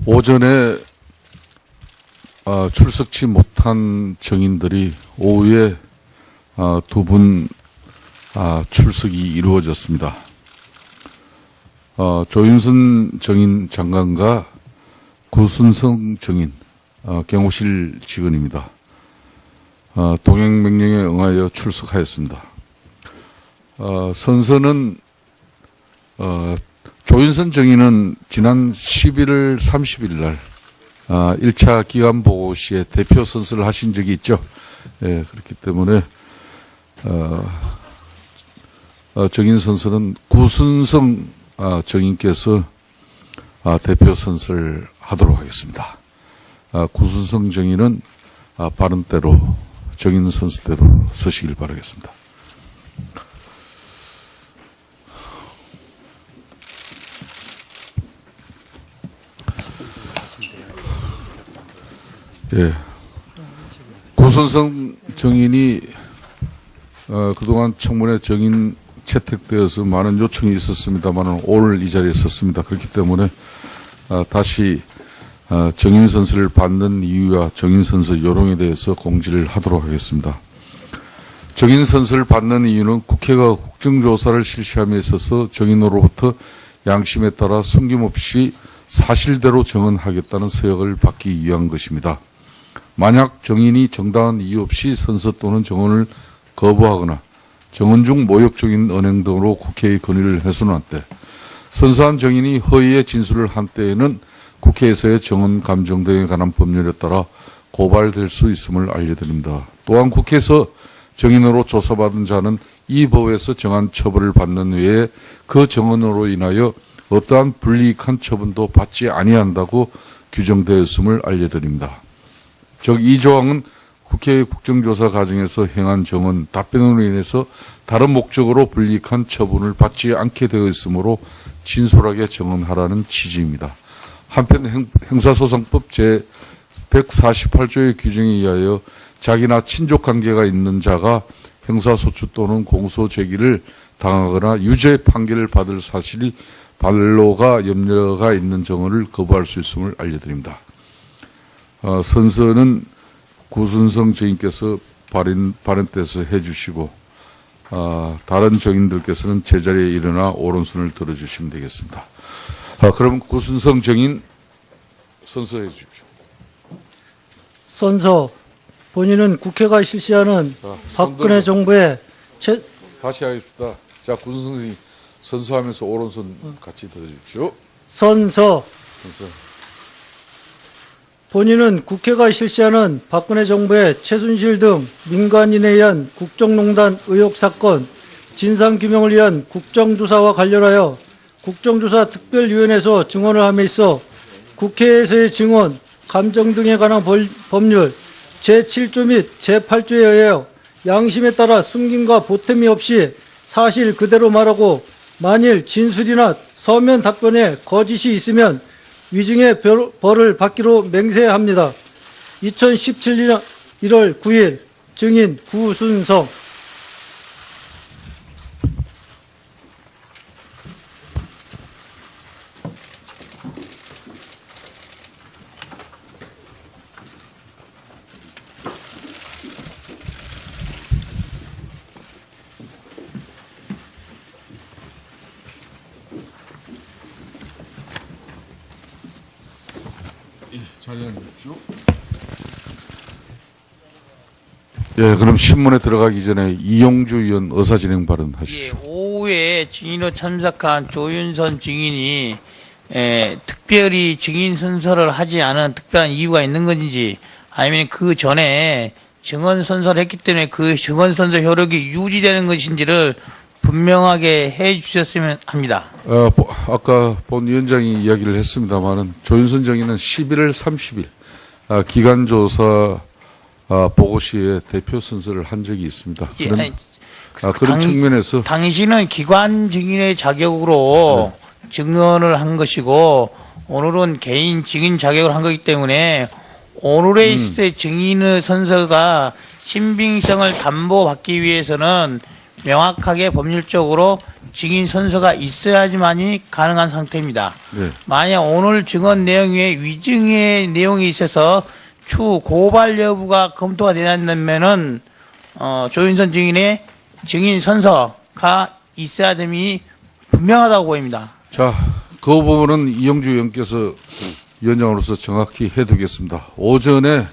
오전에 출석치 못한 정인들이 오후에 두 분 출석이 이루어졌습니다. 조윤선 정인 장관과 구순성 정인 경호실 직원입니다. 동행명령에 응하여 출석하였습니다. 선서는 조윤선 정인은 지난 11월 30일 날 1차 기간보고 시에 대표 선서를 하신 적이 있죠. 예, 그렇기 때문에 정인 선서는 구순성 정인께서 대표 선서를 하도록 하겠습니다. 구순성 정인은 발언대로 정인 선서대로 서시길 바라겠습니다. 예. 구순성 정인이 그동안 청문회 정인 채택되어서 많은 요청이 있었습니다만 오늘 이 자리에 섰습니다. 그렇기 때문에 다시 정인 선서를 받는 이유와 정인 선서 요령에 대해서 공지를 하도록 하겠습니다. 정인 선서를 받는 이유는 국회가 국정조사를 실시함에 있어서 정인으로부터 양심에 따라 숨김없이 사실대로 정언하겠다는 서약을 받기 위한 것입니다. 만약 정인이 정당한 이유 없이 선서 또는 정언을 거부하거나 정언 중 모욕적인 언행 등으로 국회의 건의를 훼손한 때, 선서한 정인이 허위의 진술을 한 때에는 국회에서의 정언 감정 등에 관한 법률에 따라 고발될 수 있음을 알려드립니다. 또한 국회에서 정인으로 조사받은 자는 이 법에서 정한 처벌을 받는 외에 그 정언으로 인하여 어떠한 불이익한 처분도 받지 아니한다고 규정되어 있음을 알려드립니다. 즉, 이 조항은 국회의 국정조사 과정에서 행한 정언, 답변으로 인해서 다른 목적으로 불이익한 처분을 받지 않게 되어 있으므로 진솔하게 정언하라는 취지입니다. 한편 형사소송법 제148조의 규정에 의하여 자기나 친족 관계가 있는 자가 형사소추 또는 공소 제기를 당하거나 유죄 판결을 받을 사실이 반로가 염려가 있는 정언을 거부할 수 있음을 알려드립니다. 선서는 구순성 정인께서 발언대에서 해주시고 다른 정인들께서는 제자리에 일어나 오른손을 들어주시면 되겠습니다. 그럼 구순성 정인 선서해 주십시오. 선서, 본인은 국회가 실시하는 박근혜 정부의 다시 하겠습니다. 자, 구순성 정인 선서하면서 오른손 같이 들어주십시오. 선서, 선서. 본인은 국회가 실시하는 박근혜 정부의 최순실 등 민간인에 의한 국정농단 의혹 사건 진상규명을 위한 국정조사와 관련하여 국정조사 특별위원회에서 증언을 함에 있어 국회에서의 증언, 감정 등에 관한 법률 제7조 및 제8조에 의하여 양심에 따라 숨김과 보탬이 없이 사실 그대로 말하고 만일 진술이나 서면 답변에 거짓이 있으면 위증의 벌을 받기로 맹세합니다. 2017년 1월 9일 증인 구순성. 자리에 앉으십시오. 예, 그럼 신문에 들어가기 전에 이용주 의원 의사진행 발언 하십시오. 예, 오후에 증인으로 참석한 조윤선 증인이 특별히 증인 선서를 하지 않은 특별한 이유가 있는 건지 아니면 그 전에 증언 선서를 했기 때문에 그 증언 선서 효력이 유지되는 것인지를 분명하게 해 주셨으면 합니다. 아까 본 위원장이 이야기를 했습니다만은 조윤선 정인은 11월 30일 기간조사 보고시에 대표 선서를 한 적이 있습니다. 그런 측면에서 당신은 기관 증인의 자격으로 증언을 한 것이고 오늘은 개인 증인 자격을 한 거기 때문에 오늘의 있을 증인의 선서가 신빙성을 담보받기 위해서는 명확하게 법률적으로 증인 선서가 있어야지만이 가능한 상태입니다. 네. 만약 오늘 증언 내용 외에 위증의 내용이 있어서 추후 고발 여부가 검토가 되냐면은 조윤선 증인의 증인 선서가 있어야 됨이 분명하다고 보입니다. 자, 그 부분은 이영주 의원께서 위원장으로서 정확히 해두겠습니다. 오전에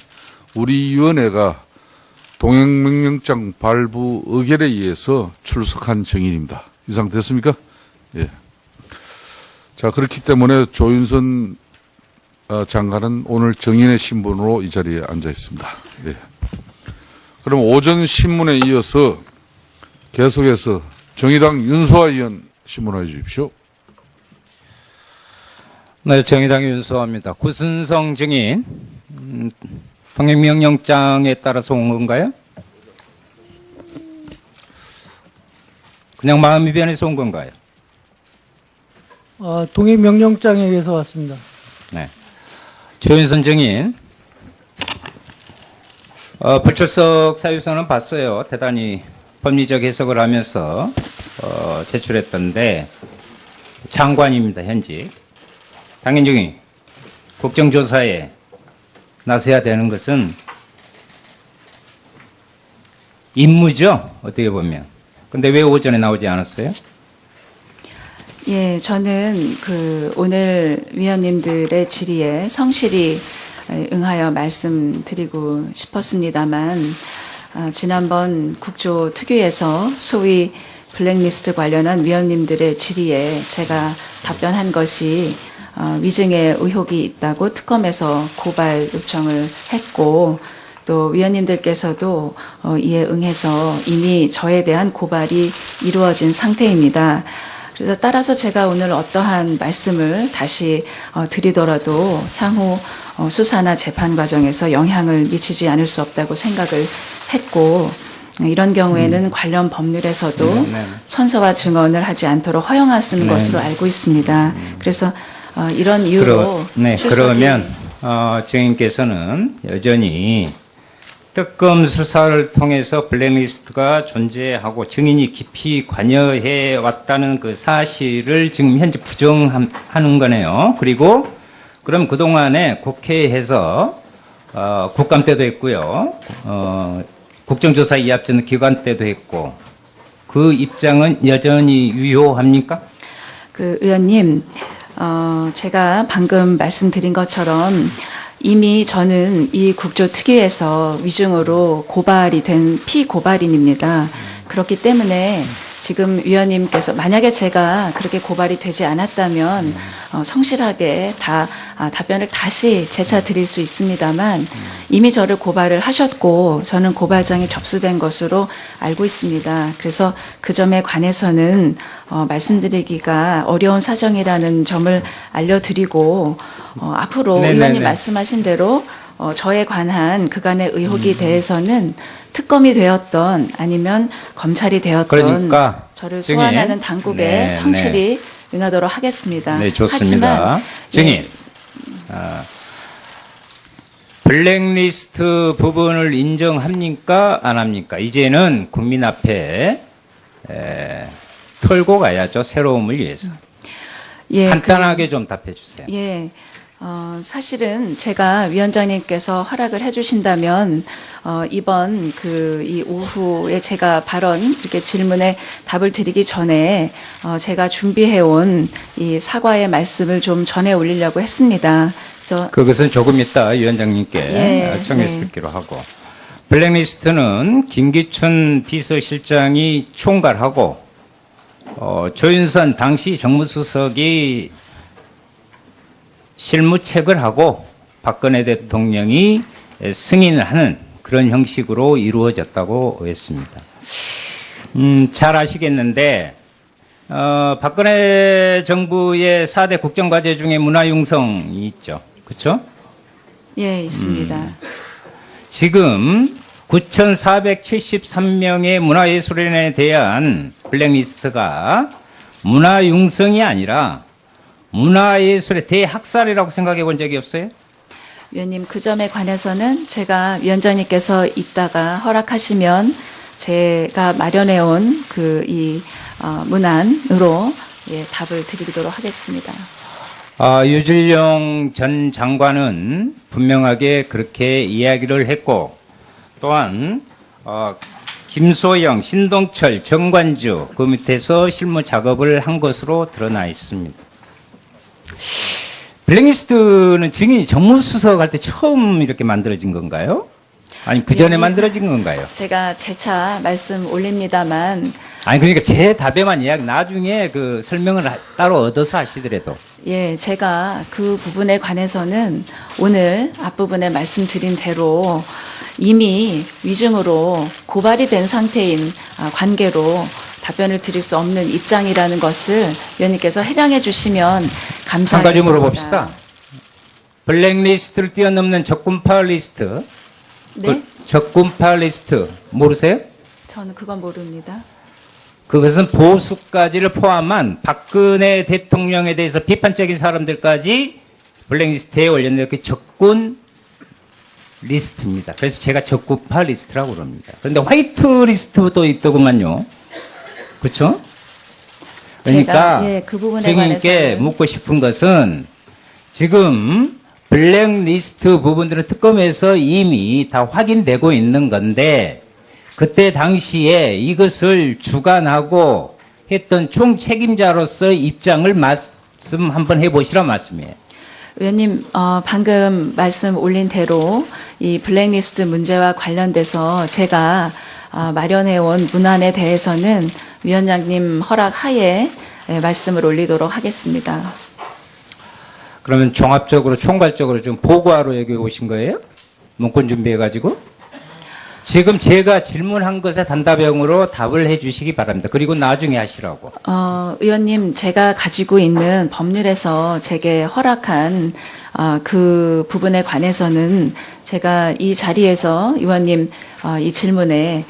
우리 위원회가 동행명령장 발부 의결에 의해서 출석한 증인입니다. 이상 됐습니까? 예. 자, 그렇기 때문에 조윤선 장관은 오늘 증인의 신분으로 이 자리에 앉아 있습니다. 예. 그럼 오전 신문에 이어서 계속해서 정의당 윤소아 의원 신문해 주십시오. 네, 정의당 윤소아입니다. 구순성 증인, 동행명령장에 따라서 온 건가요? 그냥 마음이 변해서 온 건가요? 동의명령장에 의해서 왔습니다. 네. 조윤선 증인, 불출석 사유서는 봤어요. 대단히 법리적 해석을 하면서 제출했던데 장관입니다. 현직. 당연히 국정조사에 나서야 되는 것은 임무죠. 어떻게 보면. 근데 왜 오전에 나오지 않았어요? 예, 저는 오늘 위원님들의 질의에 성실히 응하여 말씀드리고 싶었습니다만, 지난번 국조특위에서 소위 블랙리스트 관련한 위원님들의 질의에 제가 답변한 것이 위증의 의혹이 있다고 특검에서 고발 요청을 했고, 또 위원님들께서도 이에 응해서 이미 저에 대한 고발이 이루어진 상태입니다. 그래서 따라서 제가 오늘 어떠한 말씀을 다시 드리더라도 향후 수사나 재판 과정에서 영향을 미치지 않을 수 없다고 생각을 했고, 이런 경우에는 관련 법률에서도 선서와 증언을 하지 않도록 허용하시는 것으로 알고 있습니다. 그래서 이런 이유로 그러면 증인께서는 여전히 특검 수사를 통해서 블랙리스트가 존재하고 증인이 깊이 관여해 왔다는 그 사실을 지금 현재 부정하는 거네요. 그리고 그럼 그동안에 국회에서 국감 때도 했고요. 국정조사 이합전 기관 때도 했고 그 입장은 여전히 유효합니까? 의원님, 제가 방금 말씀드린 것처럼 이미 저는 이 국조특위에서 위증으로 고발이 된 피고발인입니다. 그렇기 때문에 지금 위원님께서 만약에 제가 그렇게 고발이 되지 않았다면 성실하게 답변을 다시 재차 드릴 수 있습니다만 이미 저를 고발을 하셨고 저는 고발장이 접수된 것으로 알고 있습니다. 그래서 그 점에 관해서는 말씀드리기가 어려운 사정이라는 점을 알려드리고 앞으로 의원님 말씀하신 대로 저에 관한 그간의 의혹에 대해서는 특검이 되었던 아니면 검찰이 되었던 그러니까 저를 소환하는 당국에 성실히 응하도록 하겠습니다. 네, 좋습니다. 하지만, 증인, 블랙리스트 부분을 인정합니까? 안 합니까? 이제는 국민 앞에 털고 가야죠. 새로움을 위해서. 예, 간단하게 좀 답해 주세요. 예. 사실은 제가 위원장님께서 허락을 해주신다면 이번 이 오후에 제가 발언 이렇게 질문에 답을 드리기 전에 제가 준비해온 이 사과의 말씀을 좀 전해 올리려고 했습니다. 그래서 그것은 조금 이따 위원장님께 청해서 듣기로 하고 블랙리스트는 김기춘 비서실장이 총괄하고 조윤선 당시 정무수석이 실무책을 하고 박근혜 대통령이 승인을 하는 그런 형식으로 이루어졌다고 했습니다. 잘 아시겠는데 박근혜 정부의 4대 국정과제 중에 문화융성이 있죠. 그렇죠? 예, 있습니다. 지금 9,473명의 문화예술인에 대한 블랙리스트가 문화융성이 아니라 문화예술의 대학살이라고 생각해 본 적이 없어요? 위원님, 그 점에 관해서는 제가 위원장님께서 이따가 허락하시면 제가 마련해온 이 문안으로 답을 드리도록 하겠습니다. 유진룡 전 장관은 분명하게 그렇게 이야기를 했고, 또한 김소영, 신동철, 정관주 그 밑에서 실무 작업을 한 것으로 드러나 있습니다. 블랙리스트는 증인이 정무수석 할 때 처음 이렇게 만들어진 건가요? 아니 그 전에 만들어진 건가요? 제가 재차 말씀 올립니다만, 아니 그러니까 제 답에만 이야기, 나중에 그 설명을 따로 얻어서 하시더라도. 제가 그 부분에 관해서는 오늘 앞부분에 말씀드린 대로 이미 위증으로 고발이 된 상태인 관계로 답변을 드릴 수 없는 입장이라는 것을 위원님께서 해량해 주시면 감사하겠습니다. 한 가지 물어봅시다. 블랙리스트를 뛰어넘는 적군파 리스트. 네? 적군파 리스트 모르세요? 저는 그건 모릅니다. 그것은 보수까지를 포함한 박근혜 대통령에 대해서 비판적인 사람들까지 블랙리스트에 올렸는데 그 적군 리스트입니다. 그래서 제가 적군파 리스트라고 그럽니다. 그런데 화이트 리스트도 있더구만요. 그렇죠? 그러니까 그 부분에 증인께 관해서는- 묻고 싶은 것은 지금 블랙리스트 부분들은 특검에서 이미 다 확인되고 있는 건데 그때 당시에 이것을 주관하고 했던 총책임자로서 입장을 말씀 한번 해보시라 말씀이에요. 위원님, 방금 말씀 올린 대로 이 블랙리스트 문제와 관련돼서 제가 마련해온 문안에 대해서는 위원장님 허락 하에 말씀을 올리도록 하겠습니다. 그러면 종합적으로 총괄적으로 좀 보고하러 여기 오신 거예요? 문건 준비해가지고? 지금 제가 질문한 것에 단답형으로 답을 해주시기 바랍니다. 그리고 나중에 하시라고. 의원님, 제가 가지고 있는 법률에서 제게 허락한 그 부분에 관해서는 제가 이 자리에서 의원님 이 질문에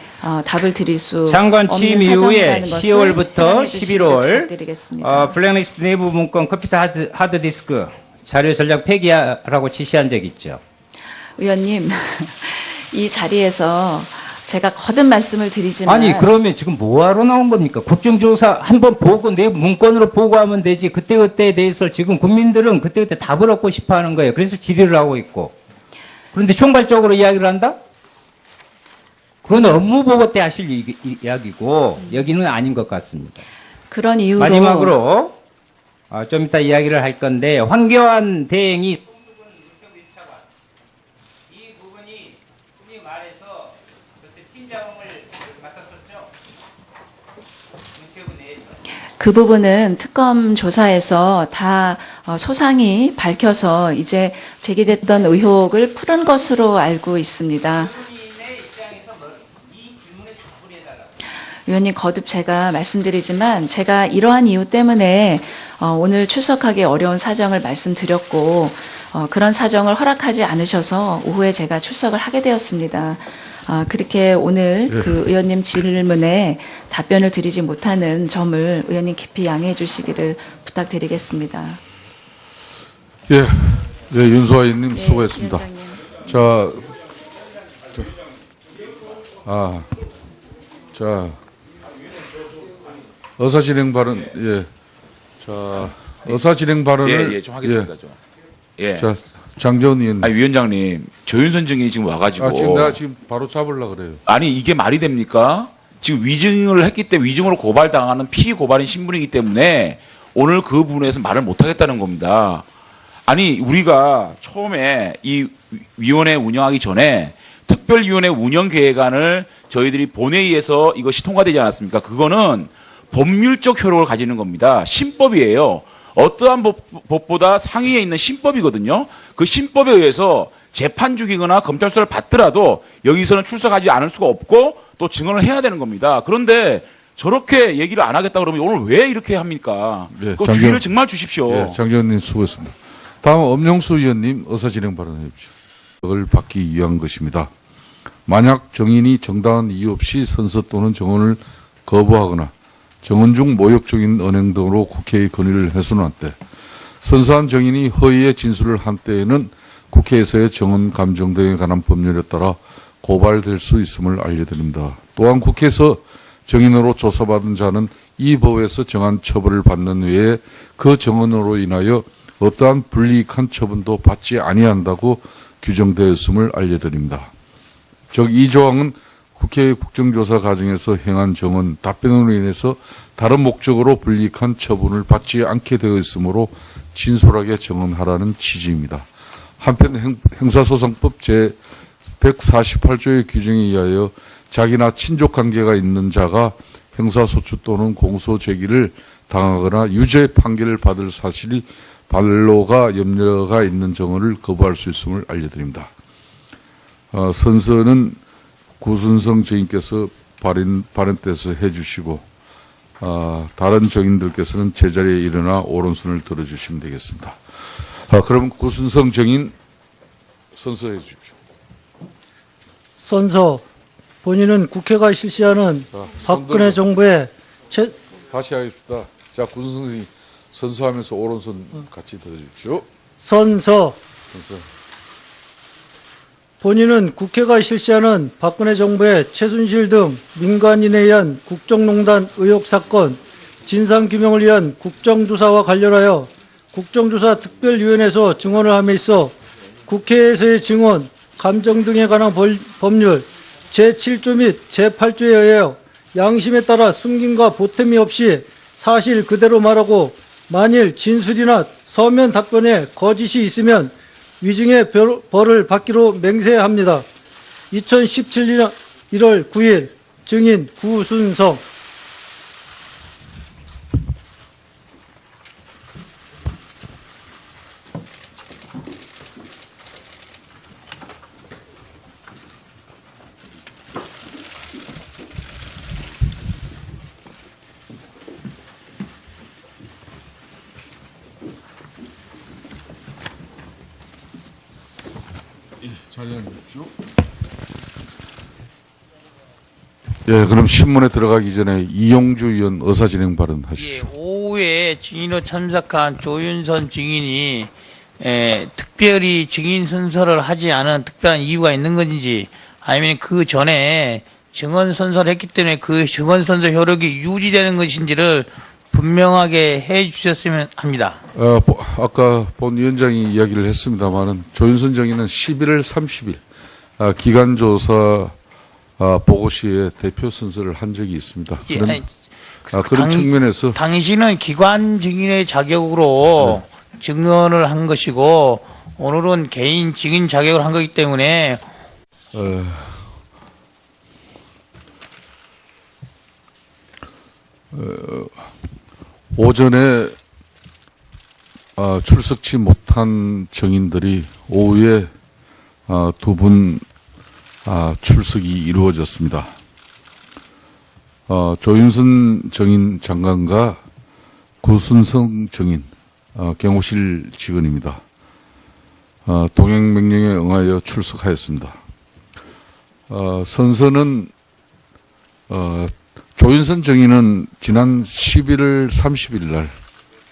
답을 드릴 수 장관 취임 없는 이후에 사정이라는 것을 10월부터 해명해 주시기를 11월 부탁드리겠습니다. 블랙리스트 내부 문건 컴퓨터 하드디스크 자료 전략 폐기하라고 지시한 적이 있죠. 의원님, 이 자리에서 제가 거듭 말씀을 드리지만 아니 그러면 지금 뭐하러 나온 겁니까? 국정조사 한번 보고 내 문건으로 보고하면 되지. 그때그때에 대해서 지금 국민들은 그때그때 답을 얻고 싶어하는 거예요. 그래서 질의를 하고 있고. 그런데 총괄적으로 이야기를 한다? 그건 업무 보고 때 하실 이야기고 여기는 아닌 것 같습니다. 그런 이유로 마지막으로 좀 이따 이야기를 할 건데 황교안 대행이 이 부분이 흔히 말해서 그때 팀장을 맡았었죠. 문체부 내에서. 그 부분은 특검 조사에서 다 소상히 밝혀서 이제 제기됐던 의혹을 푸는 것으로 알고 있습니다. 위원님, 거듭 제가 말씀드리지만 제가 이러한 이유 때문에 오늘 출석하기 어려운 사정을 말씀드렸고 그런 사정을 허락하지 않으셔서 오후에 제가 출석을 하게 되었습니다. 그렇게 오늘 그 의원님 질문에 답변을 드리지 못하는 점을 의원님 깊이 양해해 주시기를 부탁드리겠습니다. 예, 윤소아 의원님 수고했습니다. 위원장님. 의사진행 발언, 의사진행 발언을. 좀 하겠습니다, 좀. 예. 자, 장재원 의원님. 아니, 위원장님, 조윤선 증인이 지금 와가지고. 지금 내가 지금 바로 잡으려고 그래요. 아니, 이게 말이 됩니까? 지금 위증을 했기 때문에 위증으로 고발당하는 피고발인 신분이기 때문에 오늘 그 부분에서 말을 못하겠다는 겁니다. 아니, 우리가 처음에 이 위원회 운영하기 전에 특별위원회 운영계획안을 저희들이 본회의에서 이것이 통과되지 않았습니까? 그거는 법률적 효력을 가지는 겁니다. 신법이에요. 어떠한 법보다 상위에 있는 신법이거든요. 그 신법에 의해서 재판 중이거나 검찰 수사를 받더라도 여기서는 출석하지 않을 수가 없고 또 증언을 해야 되는 겁니다. 그런데 저렇게 얘기를 안 하겠다 그러면 오늘 왜 이렇게 합니까? 그 주의를 정말 주십시오. 예, 장재원 의원님 수고했습니다. 다음 엄영수 의원님 의사진행 발언해 주십시오. 을 받기 위한 것입니다. 만약 정인이 정당한 이유 없이 선서 또는 정언을 거부하거나 정언 중 모욕적인 언행 등으로 국회의 건의를 훼손한 때 선서한 정인이 허위의 진술을 한 때에는 국회에서의 정언 감정 등에 관한 법률에 따라 고발될 수 있음을 알려드립니다. 또한 국회에서 정인으로 조사받은 자는 이 법에서 정한 처벌을 받는 외에 그 정언으로 인하여 어떠한 불이익한 처분도 받지 아니한다고 규정되었음을 알려드립니다. 즉, 이 조항은 국회의 국정조사 과정에서 행한 정언, 답변으로 인해서 다른 목적으로 불이익한 처분을 받지 않게 되어 있으므로 진솔하게 정언하라는 취지입니다. 한편 형사소송법 제148조의 규정에 의하여 자기나 친족 관계가 있는 자가 형사소추 또는 공소 제기를 당하거나 유죄 판결을 받을 사실이 반로가 염려가 있는 정언을 거부할 수 있음을 알려드립니다. 선서는 구순성 정인께서 발언 때서 해주시고 다른 정인들께서는 제자리에 일어나 오른손을 들어주시면 되겠습니다. 그럼 구순성 정인 선서해 주십시오. 선서. 본인은 국회가 실시하는 박근혜 정부의 다시 하겠습니다. 자, 구순성 정인 선서하면서 오른손 같이 들어주십시오. 선서. 선서. 본인은 국회가 실시하는 박근혜 정부의 최순실 등 민간인에 의한 국정농단 의혹 사건 진상규명을 위한 국정조사와 관련하여 국정조사 특별위원회에서 증언을 함에 있어 국회에서의 증언, 감정 등에 관한 법률 제7조 및 제8조에 의하여 양심에 따라 숨김과 보탬이 없이 사실 그대로 말하고 만일 진술이나 서면 답변에 거짓이 있으면 위증의 벌을 받기로 맹세합니다. 2017년 1월 9일 증인 구순성. 자리해 주십시오. 예, 그럼 신문에 들어가기 전에 이용주 의원 의사진행 발언 예, 하십시오. 오후에 증인으로 참석한 조윤선 증인이 특별히 증인 선서를 하지 않은 특별한 이유가 있는 건지 아니면 그 전에 증언 선서를 했기 때문에 그 증언 선서 효력이 유지되는 것인지를 분명하게 해 주셨으면 합니다. 아까 본 위원장이 이야기를 했습니다만은 조윤선 정의는 11월 30일 기간조사 보고시에 대표 선서를 한 적이 있습니다. 그런 측면에서 당신은 기관 증인의 자격으로 증언을 한 것이고 오늘은 개인 증인 자격을 한 거기 때문에 오전에 출석치 못한 정인들이 오후에 두 분 출석이 이루어졌습니다. 조윤선 정인 장관과 구순성 정인 경호실 직원입니다. 동행명령에 응하여 출석하였습니다. 선서는 조윤선 정인은 지난 11월 30일 날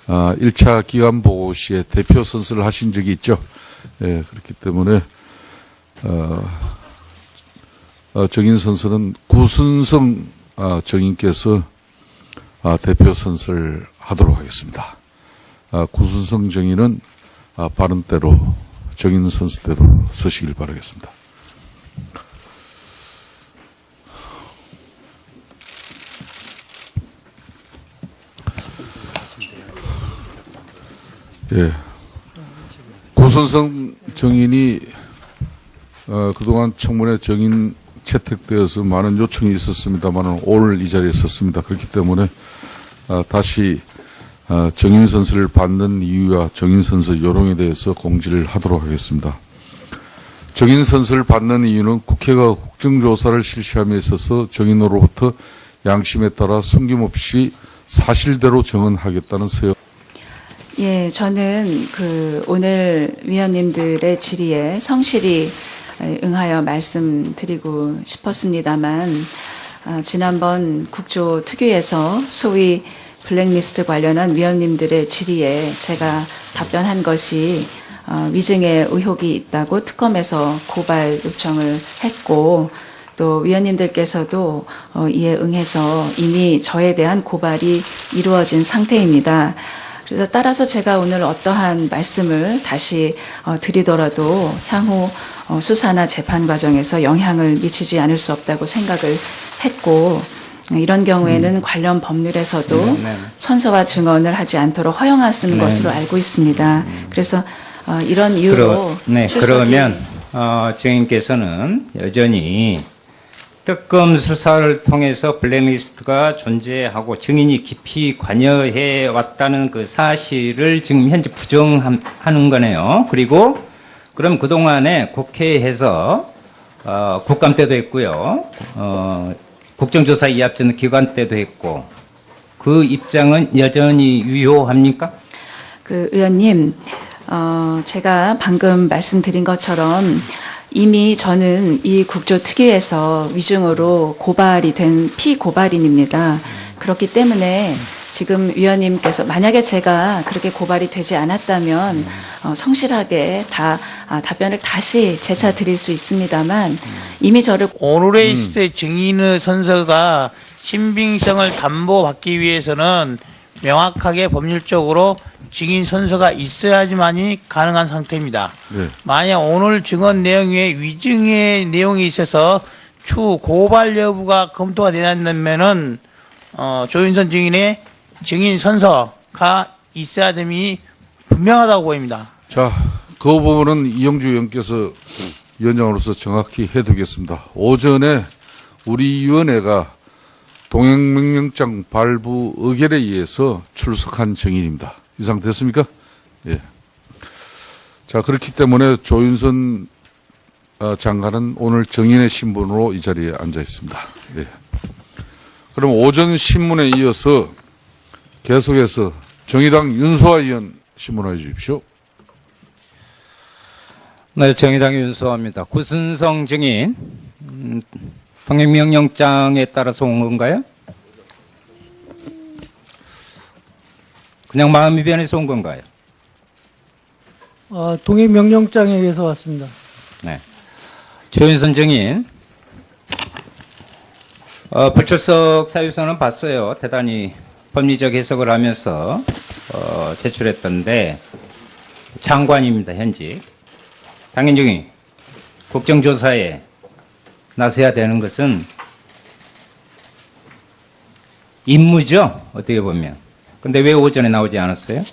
1차 기간보고 시에 대표 선서를 하신 적이 있죠. 예, 그렇기 때문에 정인 선서는 구순성 정인께서 대표 선서를 하도록 하겠습니다. 구순성 정인은 발언대로 정인 선서대로 서시길 바라겠습니다. 예. 구순성 정인이 그동안 청문회 정인 채택되어서 많은 요청이 있었습니다만 오늘 이 자리에 섰습니다. 그렇기 때문에 다시 정인 선서를 받는 이유와 정인 선서 요령에 대해서 공지를 하도록 하겠습니다. 정인 선서를 받는 이유는 국회가 국정조사를 실시함에 있어서 정인으로부터 양심에 따라 숨김없이 사실대로 정언하겠다는 서약. 예, 저는 오늘 위원님들의 질의에 성실히 응하여 말씀드리고 싶었습니다만, 지난번 국조특위에서 소위 블랙리스트 관련한 위원님들의 질의에 제가 답변한 것이 위증의 의혹이 있다고 특검에서 고발 요청을 했고, 또 위원님들께서도 이에 응해서 이미 저에 대한 고발이 이루어진 상태입니다. 그래서 따라서 제가 오늘 어떠한 말씀을 다시 드리더라도 향후 수사나 재판 과정에서 영향을 미치지 않을 수 없다고 생각을 했고, 이런 경우에는 관련 법률에서도 선서와 증언을 하지 않도록 허용하시는 것으로 알고 있습니다. 그래서 이런 이유로 그러면 증인께서는 여전히 특검 수사를 통해서 블랙리스트가 존재하고 증인이 깊이 관여해 왔다는 그 사실을 지금 현재 부정하는 거네요. 그리고 그럼 그동안에 국회에서 국감 때도 했고요. 국정조사 이합전 기관 때도 했고, 그 입장은 여전히 유효합니까? 그 의원님, 제가 방금 말씀드린 것처럼 이미 저는 이 국조특위에서 위증으로 고발이 된 피고발인입니다. 그렇기 때문에 지금 위원님께서 만약에 제가 그렇게 고발이 되지 않았다면 성실하게 답변을 다시 재차 드릴 수 있습니다만 이미 저를 오늘의 있을 증인의 선서가 신빙성을 담보받기 위해서는 명확하게 법률적으로 증인 선서가 있어야지만이 가능한 상태입니다. 네. 만약 오늘 증언 내용 외에 위증의 내용이 있어서 추후 고발 여부가 검토가 되냐면은 조윤선 증인의 증인 선서가 있어야 됨이 분명하다고 보입니다. 자, 그 부분은 이영주 의원께서 위원장으로서 정확히 해두겠습니다. 오전에 우리 위원회가 동행명령장 발부 의결에 의해서 출석한 증인입니다. 이상 됐습니까? 예. 자, 그렇기 때문에 조윤선 장관은 오늘 증인의 신분으로 이 자리에 앉아 있습니다. 예. 그럼 오전 신문에 이어서 계속해서 정의당 윤소아 의원 신문해 주십시오. 네, 정의당 윤소아입니다. 구순성 증인, 동행명령장에 따라서 온 건가요? 그냥 마음이 변해서 온 건가요? 동의명령장에 의해서 왔습니다. 네. 조윤선 증인, 불출석 사유서는 봤어요. 대단히 법리적 해석을 하면서 제출했던데 장관입니다. 현직. 당연히 국정조사에 나서야 되는 것은 임무죠. 어떻게 보면. 근데 왜 오전에 나오지 않았어요?